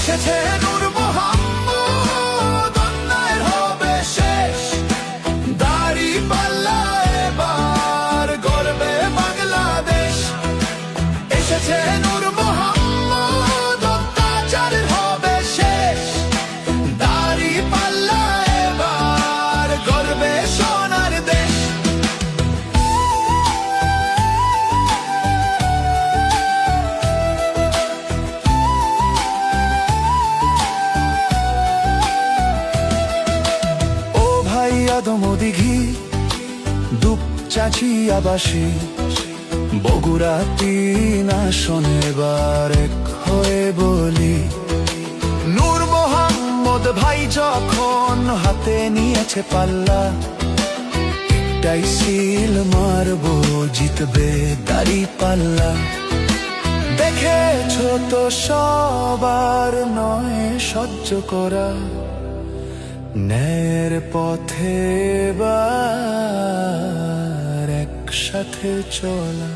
এসেছে নূর মোহাম্মদ, অন্যায়ের হবে শেষ। দাঁড়িপাল্লা এবার গর্বে বাংলাদেশ। এসেছে নূর মোহাম্মদ, অত্যাচারের হবে শেষ। দাঁড়িপাল্লা এবার গর্বে সোনার দেশ। দমদিঘি দুপচাঁচি আবাসী বগুড়া 3 আসন এবার এক হয়ে বলি। নূর মোহাম্মদ ভাই যখন হাতে নিয়েছে পাল্লা, একটাই সিল মারবো জিতবে দাঁড়িপাল্লা। দেখেছো তো সবার নয় সহ্য করা, ন্যায়ের পথে এবার একসাথে চলা।